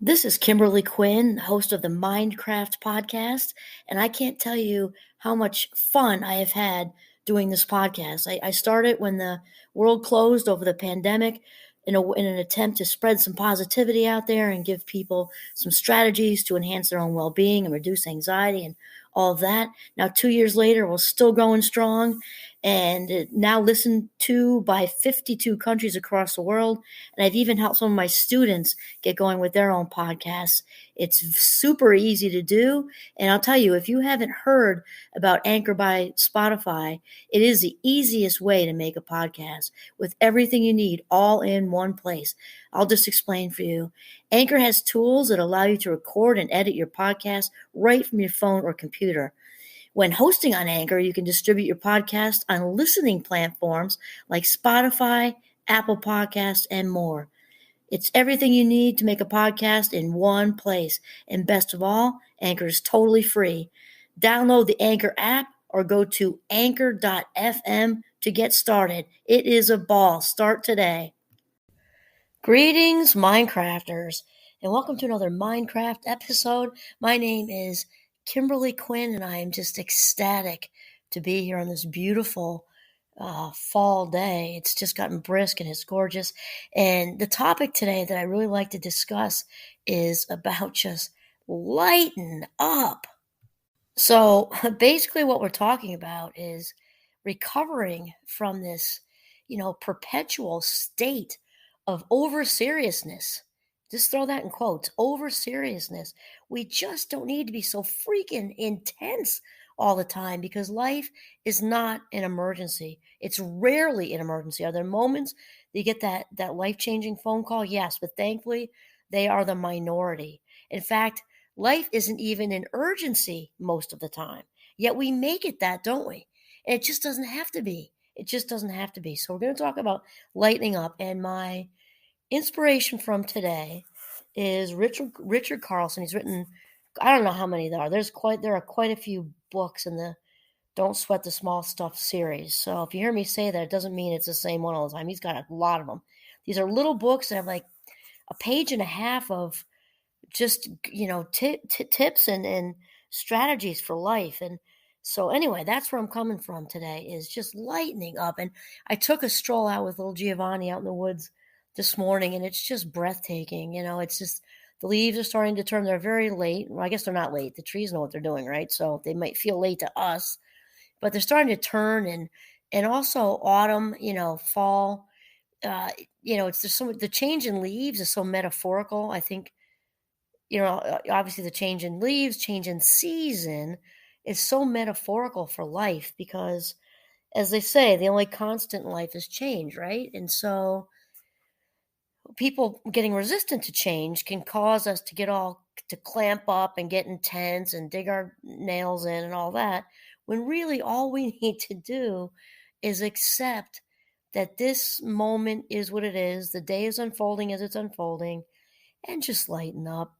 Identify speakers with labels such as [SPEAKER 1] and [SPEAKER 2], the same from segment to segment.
[SPEAKER 1] This is Kimberly Quinn, host of the Mindcraft podcast, and I can't tell you how much fun I have had doing this podcast. I started when the world closed over the pandemic in an attempt to spread some positivity out there and give people some strategies to enhance their own well-being and reduce anxiety and all of that. Now, 2 years later, we're still going strong and now listened to by 52 countries across the world. And I've even helped some of my students get going with their own podcasts. It's super easy to do. And I'll tell you, if you haven't heard about Anchor by Spotify, it is the easiest way to make a podcast with everything you need all in one place. I'll just explain for you. Anchor has tools that allow you to record and edit your podcast right from your phone or computer. When hosting on Anchor, you can distribute your podcast on listening platforms like Spotify, Apple Podcasts, and more. It's everything you need to make a podcast in one place. And best of all, Anchor is totally free. Download the Anchor app or go to anchor.fm to get started. It is a ball. Start today. Greetings, Minecrafters, and welcome to another Minecraft episode. My name is Kimberly Quinn, and I am just ecstatic to be here on this beautiful fall day. It's just gotten brisk and it's gorgeous. And the topic today that I really like to discuss is about just lighten up. So basically what we're talking about is recovering from this, perpetual state of overseriousness. Just throw that in quotes, overseriousness. We just don't need to be so freaking intense all the time because life is not an emergency. It's rarely an emergency. Are there moments that you get that life-changing phone call? Yes, but thankfully they are the minority. In fact, life isn't even an urgency most of the time. Yet we make it that, don't we? And it just doesn't have to be. It just doesn't have to be. So we're going to talk about lightening up. And my inspiration from today is Richard Carlson. He's written, I don't know how many there are. There are quite a few books in the Don't Sweat the Small Stuff series. So if you hear me say that, it doesn't mean it's the same one all the time. He's got a lot of them. These are little books that have like a page and a half of just, tips and strategies for life. And so anyway, that's where I'm coming from today, is just lightening up. And I took a stroll out with little Giovanni out in the woods this morning, and it's just breathtaking. It's just the leaves are starting to turn. They're very late. Well, I guess they're not late. The trees know what they're doing, right? So they might feel late to us, but they're starting to turn. And also autumn, fall. The change in leaves is so metaphorical. I think, obviously the change in leaves, change in season is so metaphorical for life because, as they say, the only constant in life is change, right? And so people getting resistant to change can cause us to get all to clamp up and get intense and dig our nails in and all that, when really all we need to do is accept that this moment is what it is, the day is unfolding as it's unfolding, and just lighten up.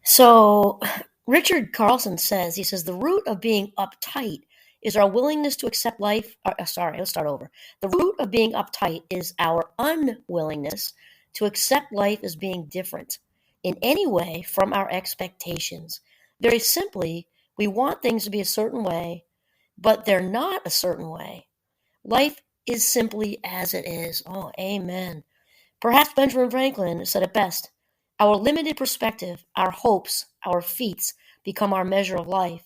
[SPEAKER 1] So Richard Carlson says, the root of being uptight is our willingness to accept life. Let's start over. The root of being uptight is our unwillingness to accept life as being different in any way from our expectations. Very simply, we want things to be a certain way, but they're not a certain way. Life is simply as it is. Oh, amen. Perhaps Benjamin Franklin said it best. Our limited perspective, our hopes, our feats become our measure of life.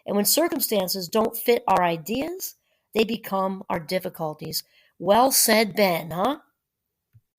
[SPEAKER 1] And when circumstances don't fit our ideas, they become our difficulties. Well said, Ben, huh?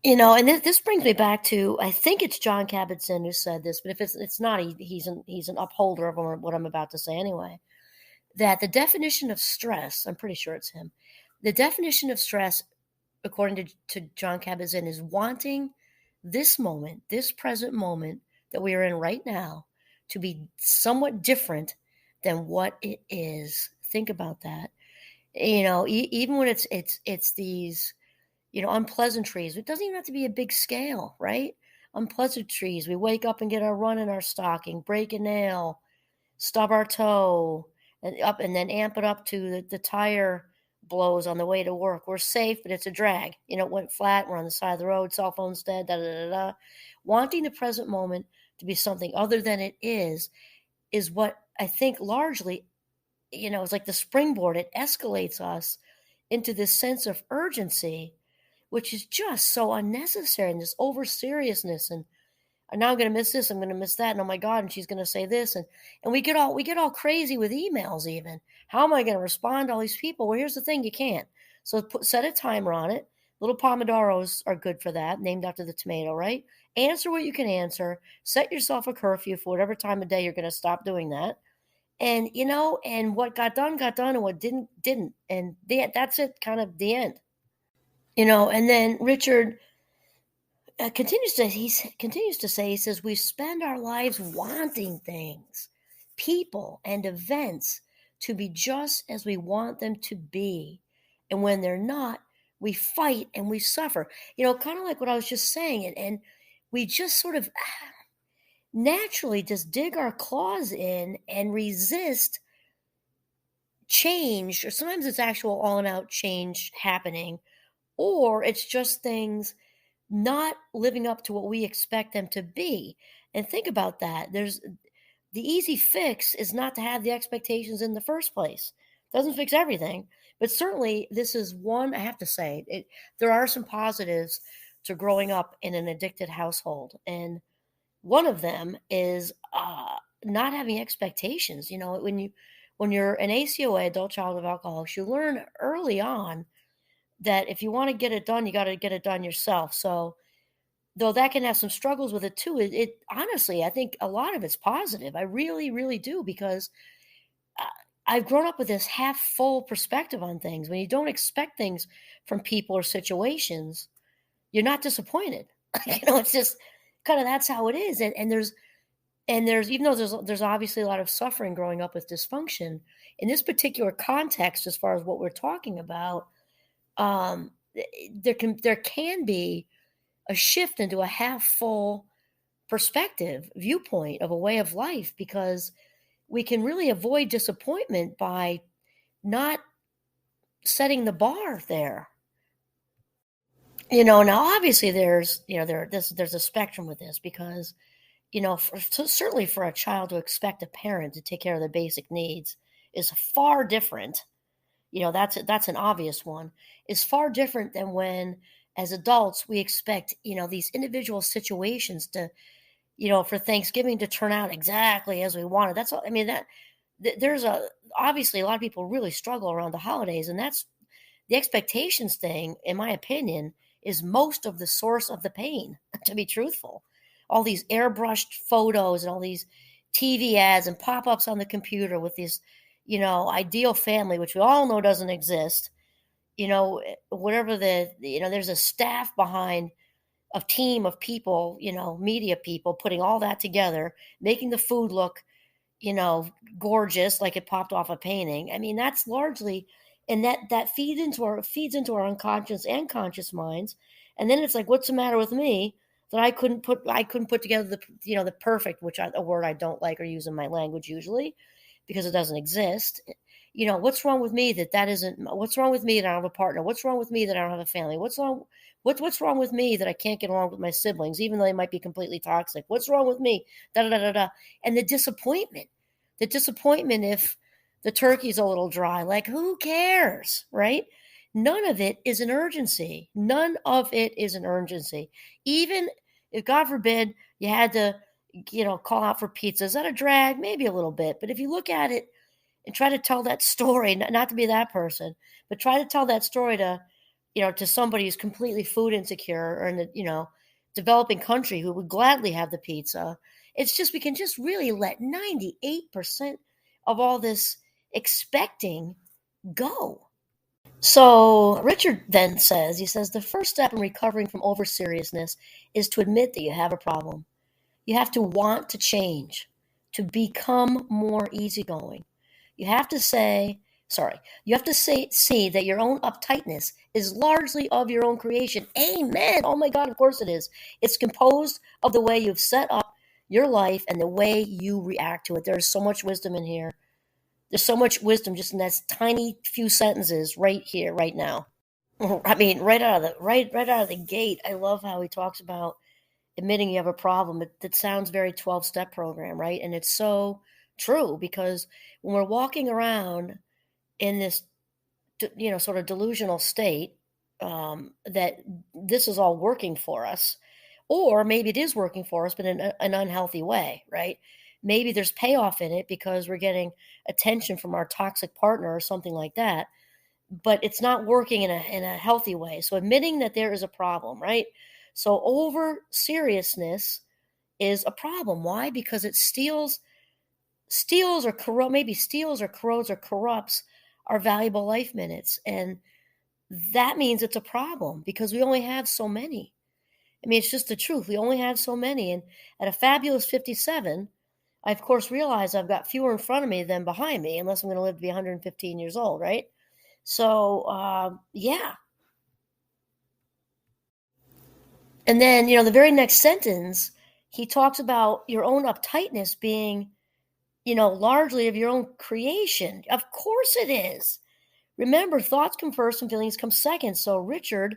[SPEAKER 1] And this brings me back to, I think it's John Kabat-Zinn who said this, but if it's not, he's an upholder of what I'm about to say anyway, that the definition of stress, I'm pretty sure it's him, the definition of stress, according to John Kabat-Zinn, is wanting this moment, this present moment that we are in right now, to be somewhat different than what it is. Think about that. Even when it's these, unpleasantries. It doesn't even have to be a big scale, right? Unpleasantries. We wake up and get our run in our stocking, break a nail, stub our toe, and then amp it up to the tire blows on the way to work. We're safe, but it's a drag. It went flat. We're on the side of the road. Cell phone's dead. Da da da da. wanting the present moment to be something other than it is what I think largely, it's like the springboard. It escalates us into this sense of urgency, which is just so unnecessary, and this over seriousness and now I'm going to miss this, I'm going to miss that, and oh my god, and she's going to say this, and we get all crazy with emails even. How am I going to respond to all these people? Well, here's the thing, you can't. So set a timer on it. Little pomodoros are good for that, named after the tomato, right? Answer what you can answer. Set yourself a curfew for whatever time of day you're going to stop doing that. And and what got done, and what didn't. And that's it, kind of the end. And then Richard continues to say, he says, we spend our lives wanting things, people, and events to be just as we want them to be. And when they're not, we fight and we suffer. Kind of like what I was just saying. And we just sort of naturally just dig our claws in and resist change, or sometimes it's actual all and out change happening, or it's just things not living up to what we expect them to be. And think about that. There's the easy fix is not to have the expectations in the first place. Doesn't fix everything, but certainly this is one. I have to say, there are some positives to growing up in an addicted household, and one of them is not having expectations. When you're an ACOA, adult child of alcoholics, you learn early on that if you want to get it done, you got to get it done yourself. So, though that can have some struggles with it too, it honestly, I think a lot of it's positive. I really, really do, because uh, I've grown up with this half full perspective on things. When you don't expect things from people or situations, you're not disappointed. It's just kind of, that's how it is. And there's even though there's obviously a lot of suffering growing up with dysfunction in this particular context, as far as what we're talking about, there can be a shift into a half full perspective, viewpoint of a way of life, because we can really avoid disappointment by not setting the bar there. Now obviously there's a spectrum with this, because certainly for a child to expect a parent to take care of their basic needs is far different. That's an obvious one. Is far different than when, as adults, we expect these individual situations to, for Thanksgiving to turn out exactly as we wanted. That's all. I mean, there's obviously a lot of people really struggle around the holidays, and that's the expectations thing. In my opinion, is most of the source of the pain. To be truthful, all these airbrushed photos and all these TV ads and pop-ups on the computer with these, ideal family, which we all know doesn't exist. Whatever there's a staff behind a team of people, media people putting all that together, making the food look, gorgeous, like it popped off a painting. I mean, that's largely, and that feeds into our unconscious and conscious minds. And then it's like, what's the matter with me that I couldn't put together the perfect, a word I don't like or use in my language usually, because it doesn't exist. What's wrong with me that isn't, what's wrong with me that I don't have a partner? What's wrong with me that I don't have a family? What's wrong with me that I can't get along with my siblings, even though they might be completely toxic? What's wrong with me? Da da da da da. And the disappointment if the turkey's a little dry, like, who cares, right? None of it is an urgency. None of it is an urgency. Even if, God forbid, you had to, call out for pizza, is that a drag? Maybe a little bit. But if you look at it and try to tell that story, not to be that person, but try to tell that story to somebody who's completely food insecure, or in the, developing country, who would gladly have the pizza. It's just, we can just really let 98% of all this expecting go. So Richard then says, the first step in recovering from overseriousness is to admit that you have a problem. You have to want to change, to become more easygoing. You have to see that your own uptightness is largely of your own creation. Amen. Oh my God, of course it is. It's composed of the way you've set up your life and the way you react to it. There's so much wisdom in here. There's so much wisdom just in that tiny few sentences right here, right now. I mean, right out of the gate, I love how he talks about, admitting you have a problem. It sounds very 12-step program, right? And it's so true, because when we're walking around in this, sort of delusional state, that this is all working for us, or maybe it is working for us, but in an unhealthy way, right? Maybe there's payoff in it because we're getting attention from our toxic partner or something like that, but it's not working in a healthy way. So admitting that there is a problem, right? So over seriousness is a problem. Why? Because it steals or corrupt, maybe steals or corrodes or corrupts our valuable life minutes. And that means it's a problem because we only have so many. I mean, it's just the truth. We only have so many. And at a fabulous 57, I, of course, realize I've got fewer in front of me than behind me, unless I'm going to live to be 115 years old, right? So, yeah. And then, the very next sentence, he talks about your own uptightness being, largely of your own creation. Of course it is. Remember, thoughts come first and feelings come second. So Richard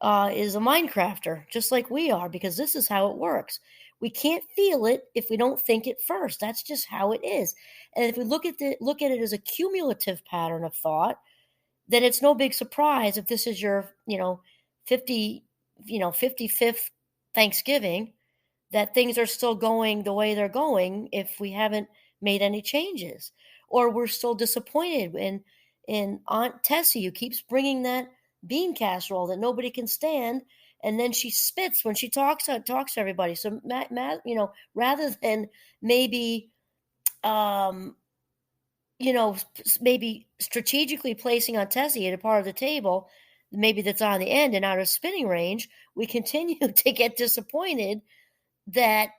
[SPEAKER 1] is a mind crafter, just like we are, because this is how it works. We can't feel it if we don't think it first. That's just how it is. And if we look at it as a cumulative pattern of thought, then it's no big surprise if this is your, 55th Thanksgiving, that things are still going the way they're going if we haven't made any changes, or we're still disappointed in Aunt Tessie, who keeps bringing that bean casserole that nobody can stand, and then she spits when she talks to everybody. So, rather than maybe, maybe strategically placing Aunt Tessie at a part of the table, maybe that's on the end and out of spinning range, we continue to get disappointed that,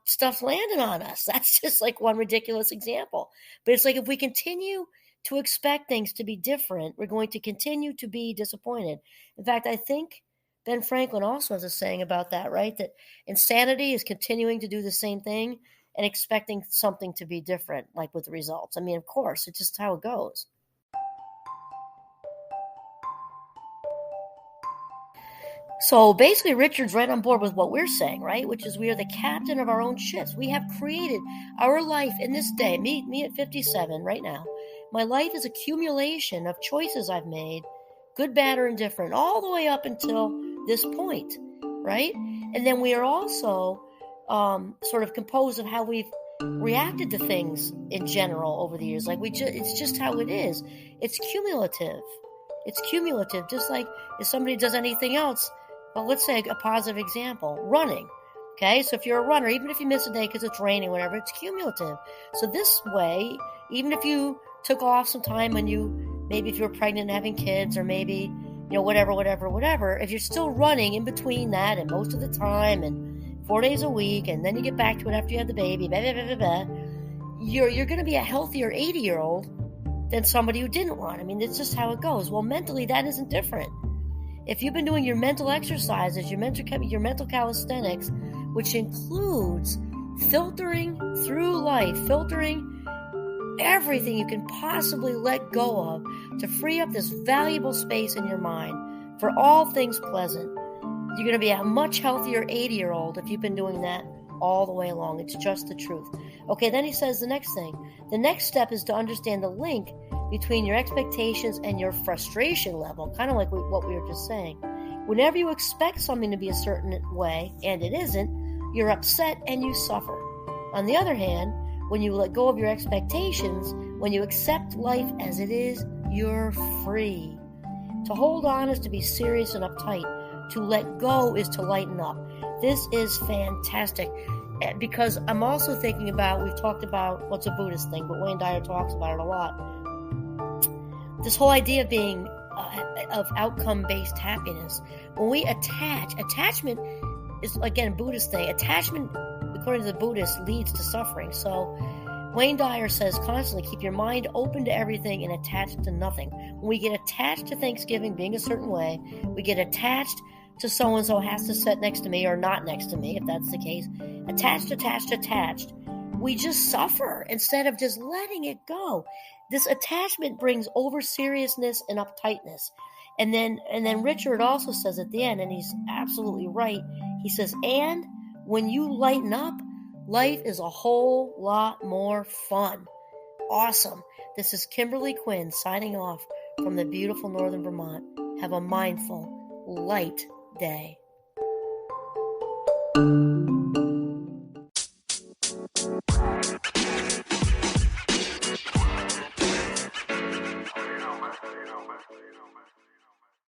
[SPEAKER 1] stuff's landing on us. That's just like one ridiculous example. But it's like, if we continue to expect things to be different, we're going to continue to be disappointed. In fact, I think Ben Franklin also has a saying about that, right? That insanity is continuing to do the same thing and expecting something to be different, like with the results. I mean, of course, it's just how it goes. So basically, Richard's right on board with what we're saying, right? Which is, we are the captain of our own ships. We have created our life in this day. Me at 57 right now. My life is accumulation of choices I've made, good, bad, or indifferent, all the way up until this point, right? And then we are also sort of composed of how we've reacted to things in general over the years. Like, it's just how it is. It's cumulative. It's cumulative, just like if somebody does anything else. Well, let's say a positive example, running. Okay, so if you're a runner, even if you miss a day because it's raining, whatever, it's cumulative. So this way, even if you took off some time when maybe if you were pregnant and having kids, or maybe, whatever, if you're still running in between that and most of the time and 4 days a week, and then you get back to it after you have the baby, you're going to be a healthier 80-year-old than somebody who didn't run. I mean, it's just how it goes. Well, mentally, that isn't different. If you've been doing your mental exercises, your mental calisthenics, which includes filtering through life, filtering everything you can possibly let go of to free up this valuable space in your mind for all things pleasant, you're going to be a much healthier 80-year-old if you've been doing that all the way along. It's just the truth. Okay, then he says the next thing. The next step is to understand the link between your expectations and your frustration level, kind of like what we were just saying. Whenever you expect something to be a certain way and it isn't, you're upset and you suffer. On the other hand, when you let go of your expectations, when you accept life as it is, you're free. To hold on is to be serious and uptight. To let go is to lighten up. This is fantastic, because I'm also thinking about, we've talked about what's a Buddhist thing, but Wayne Dyer talks about it a lot. This whole idea of being of outcome-based happiness. When we attachment is, again, Buddhist thing. Attachment, according to the Buddhists, leads to suffering. So Wayne Dyer says constantly, keep your mind open to everything and attached to nothing. When we get attached to Thanksgiving being a certain way, we get attached to so-and-so has to sit next to me or not next to me, if that's the case. Attached. We just suffer instead of just letting it go. This attachment brings over-seriousness and uptightness. And then Richard also says at the end, and he's absolutely right, He says, and when you lighten up, life is a whole lot more fun. Awesome. This is Kimberly Quinn signing off from the beautiful northern Vermont. Have a mindful, light day.